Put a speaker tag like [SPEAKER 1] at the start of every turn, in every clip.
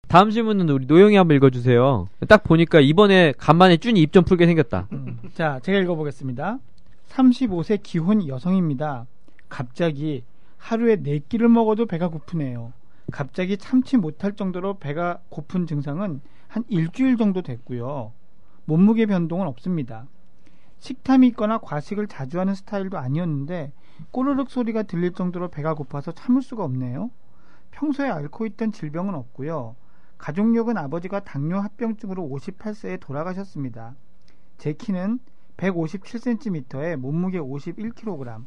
[SPEAKER 1] 다음 질문은 우리 노영이 한번 읽어주세요. 딱 보니까 이번에 간만에 쭈니 입 좀 풀게 생겼다.
[SPEAKER 2] 자, 제가 읽어보겠습니다. 35세 기혼 여성입니다. 갑자기 하루에 4끼를 먹어도 배가 고프네요. 갑자기 참지 못할 정도로 배가 고픈 증상은 한 일주일 정도 됐고요. 몸무게 변동은 없습니다. 식탐이 있거나 과식을 자주 하는 스타일도 아니었는데 꼬르륵 소리가 들릴 정도로 배가 고파서 참을 수가 없네요. 평소에 앓고 있던 질병은 없고요. 가족력은 아버지가 당뇨 합병증으로 58세에 돌아가셨습니다. 제 키는 157cm에 몸무게 51kg.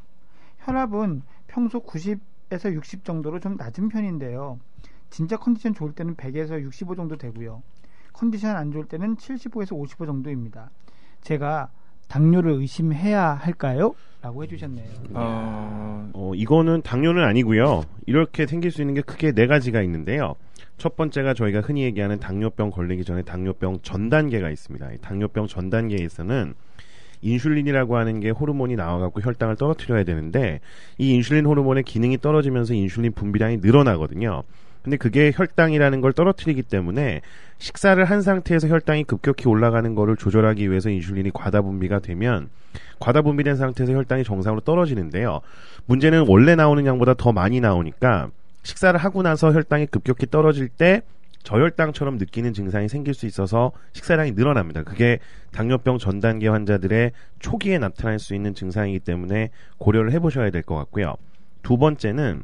[SPEAKER 2] 혈압은 평소 90에서 60 정도로 좀 낮은 편인데요. 진짜 컨디션 좋을 때는 100에서 65 정도 되고요. 컨디션 안 좋을 때는 75에서 55 정도입니다. 제가 당뇨를 의심해야 할까요? 라고 해주셨네요.
[SPEAKER 3] 이거는 당뇨는 아니고요. 이렇게 생길 수 있는 게 크게 4가지가 있는데요. 첫 번째가 저희가 흔히 얘기하는 당뇨병 걸리기 전에 당뇨병 전 단계가 있습니다. 이 당뇨병 전 단계에서는 인슐린이라고 하는 게 호르몬이 나와갖고 혈당을 떨어뜨려야 되는데 이 인슐린 호르몬의 기능이 떨어지면서 인슐린 분비량이 늘어나거든요. 근데 그게 혈당이라는 걸 떨어뜨리기 때문에 식사를 한 상태에서 혈당이 급격히 올라가는 거를 조절하기 위해서 인슐린이 과다 분비가 되면 과다 분비된 상태에서 혈당이 정상으로 떨어지는데요. 문제는 원래 나오는 양보다 더 많이 나오니까 식사를 하고 나서 혈당이 급격히 떨어질 때 저혈당처럼 느끼는 증상이 생길 수 있어서 식사량이 늘어납니다. 그게 당뇨병 전 단계 환자들의 초기에 나타날 수 있는 증상이기 때문에 고려를 해보셔야 될 것 같고요. 두 번째는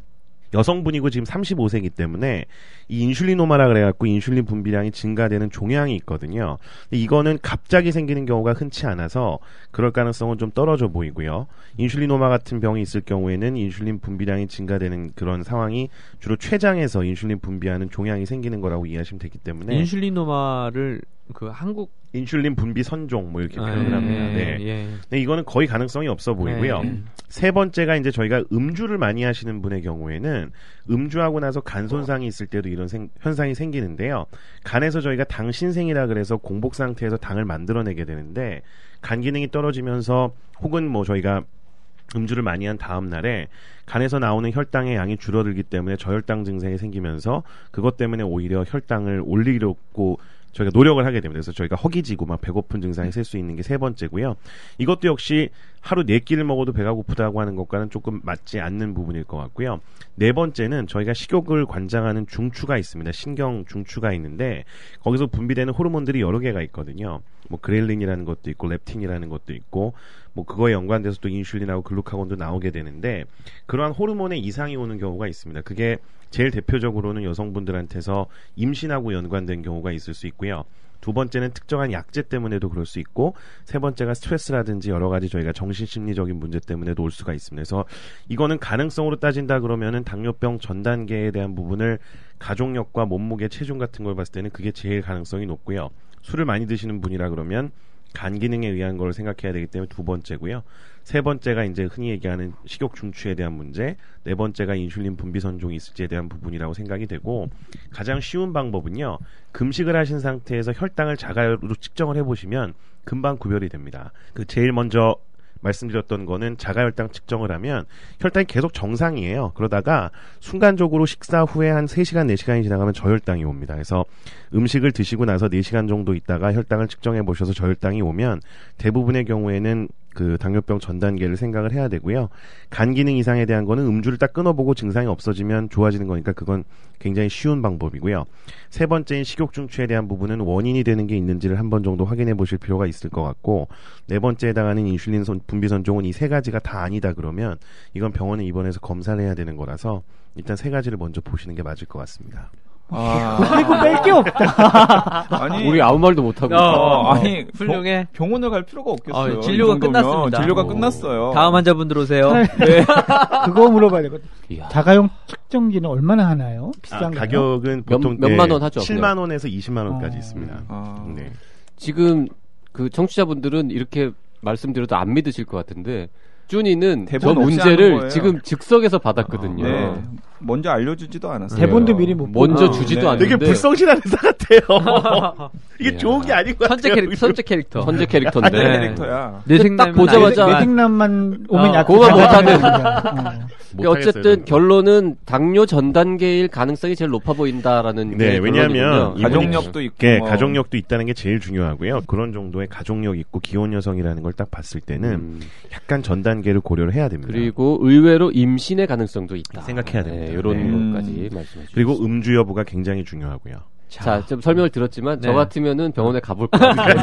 [SPEAKER 3] 여성분이고 지금 35세이기 때문에 이 인슐리노마라 그래갖고 인슐린 분비량이 증가되는 종양이 있거든요. 근데 이거는 갑자기 생기는 경우가 흔치 않아서 그럴 가능성은 좀 떨어져 보이고요. 인슐리노마 같은 병이 있을 경우에는 인슐린 분비량이 증가되는 그런 상황이 주로 췌장에서 인슐린 분비하는 종양이 생기는 거라고 이해하시면 되기 때문에
[SPEAKER 1] 인슐리노마를 그 한국
[SPEAKER 3] 인슐린 분비 선종 뭐 이렇게 표현을 합니다. 네.
[SPEAKER 1] 예.
[SPEAKER 3] 근데 이거는 거의 가능성이 없어 보이고요. 세 번째가 이제 저희가 음주를 많이 하시는 분의 경우에는 음주하고 나서 간 손상이 있을 때도 이런 현상이 생기는데요. 간에서 저희가 당 신생이라 그래서 공복 상태에서 당을 만들어내게 되는데 간 기능이 떨어지면서 혹은 뭐 저희가 음주를 많이 한 다음 날에 간에서 나오는 혈당의 양이 줄어들기 때문에 저혈당 증상이 생기면서 그것 때문에 오히려 혈당을 올리려고 저희가 노력을 하게 됩니다. 그래서 저희가 허기지고 막 배고픈 증상이 셀 수 있는 게 세 번째고요. 이것도 역시 하루 4끼를 먹어도 배가 고프다고 하는 것과는 조금 맞지 않는 부분일 것 같고요. 네 번째는 저희가 식욕을 관장하는 중추가 있습니다. 신경 중추가 있는데 거기서 분비되는 호르몬들이 여러 개가 있거든요. 뭐 그렐린이라는 것도 있고 렙틴이라는 것도 있고 뭐 그거에 연관돼서 또 인슐린하고 글루카곤도 나오게 되는데 그러한 호르몬에 이상이 오는 경우가 있습니다. 그게 제일 대표적으로는 여성분들한테서 임신하고 연관된 경우가 있을 수 있고요. 두 번째는 특정한 약제 때문에도 그럴 수 있고 세 번째가 스트레스라든지 여러 가지 저희가 정신심리적인 문제 때문에도 올 수가 있습니다. 그래서 이거는 가능성으로 따진다 그러면은 당뇨병 전 단계에 대한 부분을 가족력과 몸무게, 체중 같은 걸 봤을 때는 그게 제일 가능성이 높고요. 술을 많이 드시는 분이라 그러면 간 기능에 의한 걸 생각해야 되기 때문에 두 번째고요. 세 번째가 이제 흔히 얘기하는 식욕 중추에 대한 문제, 네 번째가 인슐린 분비 선종이 있을지에 대한 부분이라고 생각이 되고 가장 쉬운 방법은요. 금식을 하신 상태에서 혈당을 자가로 측정을 해보시면 금방 구별이 됩니다. 그 제일 먼저 말씀드렸던 거는 자가혈당 측정을 하면 혈당이 계속 정상이에요. 그러다가 순간적으로 식사 후에 한 3시간, 4시간이 지나가면 저혈당이 옵니다. 그래서 음식을 드시고 나서 4시간 정도 있다가 혈당을 측정해 보셔서 저혈당이 오면 대부분의 경우에는 그 당뇨병 전 단계를 생각을 해야 되고요. 간 기능 이상에 대한 거는 음주를 딱 끊어보고 증상이 없어지면 좋아지는 거니까 그건 굉장히 쉬운 방법이고요. 세 번째인 식욕 중추에 대한 부분은 원인이 되는 게 있는지를 한 번 정도 확인해 보실 필요가 있을 것 같고 네 번째에 해당하는 인슐린 분비 선종은 이 세 가지가 다 아니다 그러면 이건 병원에 입원해서 검사를 해야 되는 거라서 일단 세 가지를 먼저 보시는 게 맞을 것 같습니다.
[SPEAKER 2] 그리고 뺄 게 없다.
[SPEAKER 4] 아니, 우리 아무 말도 못하고.
[SPEAKER 5] 아니,
[SPEAKER 1] 훌륭해.
[SPEAKER 5] 병원을 갈 필요가 없겠어요.
[SPEAKER 1] 진료가 끝났습니다.
[SPEAKER 5] 진료가 끝났어요.
[SPEAKER 1] 다음 환자분 들어오세요.
[SPEAKER 2] 네. 그거 물어봐야 되거든. 자가용 측정기는 얼마나 하나요? 비싼가요?
[SPEAKER 3] 가격은 보통
[SPEAKER 4] 몇만 원 하죠.
[SPEAKER 3] 7만 원에서 20만 원까지 있습니다. 네.
[SPEAKER 4] 지금 그 청취자분들은 이렇게 말씀드려도 안 믿으실 것 같은데 쭈니는 저 문제를 지금 즉석에서 받았거든요.
[SPEAKER 5] 네. 먼저 알려주지도 않았어요.
[SPEAKER 2] 대본도 미리 못
[SPEAKER 4] 먼저 주지도 않는데
[SPEAKER 3] 되게 불성실한 회사 같아요. 이게 좋은 게 아닌 것
[SPEAKER 1] 천재
[SPEAKER 3] 같아요.
[SPEAKER 1] 캐릭터, 천재 캐릭터.
[SPEAKER 4] 천재 캐릭터인데.
[SPEAKER 5] 천재 캐릭터야.
[SPEAKER 4] 딱 보자마자
[SPEAKER 2] 뇌생남만 오면 약간
[SPEAKER 4] 그거만 못하는.
[SPEAKER 3] 못하겠어요,
[SPEAKER 4] 어쨌든
[SPEAKER 3] 저는.
[SPEAKER 4] 결론은 당뇨 전 단계일 가능성이 제일 높아 보인다라는
[SPEAKER 3] 네,
[SPEAKER 4] 게
[SPEAKER 3] 왜냐하면
[SPEAKER 4] 결론이군요.
[SPEAKER 5] 가족력도 있고.
[SPEAKER 3] 네,
[SPEAKER 5] 뭐.
[SPEAKER 3] 가족력도 있다는 게 제일 중요하고요. 그런 정도의 가족력 있고 기혼 여성이라는 걸 딱 봤을 때는 약간 전 단계를 고려를 해야 됩니다.
[SPEAKER 4] 그리고 의외로 임신의 가능성도 있다.
[SPEAKER 3] 생각해야 됩니다.
[SPEAKER 4] 이런
[SPEAKER 3] 네.
[SPEAKER 4] 것까지 말씀해 주셨습니다.
[SPEAKER 3] 그리고 음주 여부가 굉장히 중요하고요.
[SPEAKER 4] 자, 좀 설명을 들었지만 저
[SPEAKER 1] 네.
[SPEAKER 4] 같으면은 병원에 가볼 것 같아요.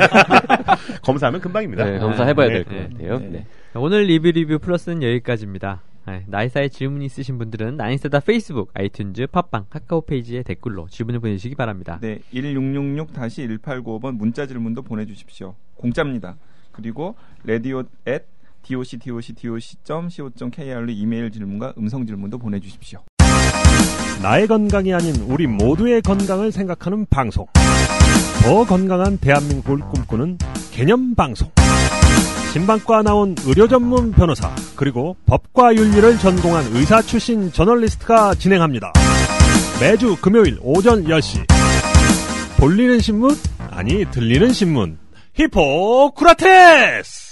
[SPEAKER 3] 검사하면 금방입니다.
[SPEAKER 4] 네, 검사해봐야
[SPEAKER 3] 네.
[SPEAKER 4] 될 것 같아요. 네.
[SPEAKER 1] 오늘 리뷰 플러스는 여기까지입니다. 나이사에 질문 있으신 분들은 나이사다 페이스북, 아이튠즈, 팟빵, 카카오 페이지에 댓글로 질문을 보내주시기 바랍니다.
[SPEAKER 5] 네, 1666-1895번 문자 질문도 보내주십시오. 공짜입니다. 그리고 radio@doc.co.kr로 이메일 질문과 음성 질문도 보내주십시오.
[SPEAKER 6] 나의 건강이 아닌 우리 모두의 건강을 생각하는 방송. 더 건강한 대한민국을 꿈꾸는 개념 방송. 신방과 나온 의료 전문 변호사 그리고 법과 윤리를 전공한 의사 출신 저널리스트가 진행합니다. 매주 금요일 오전 10시. 볼리는 신문? 아니 들리는 신문. 히포크라테스!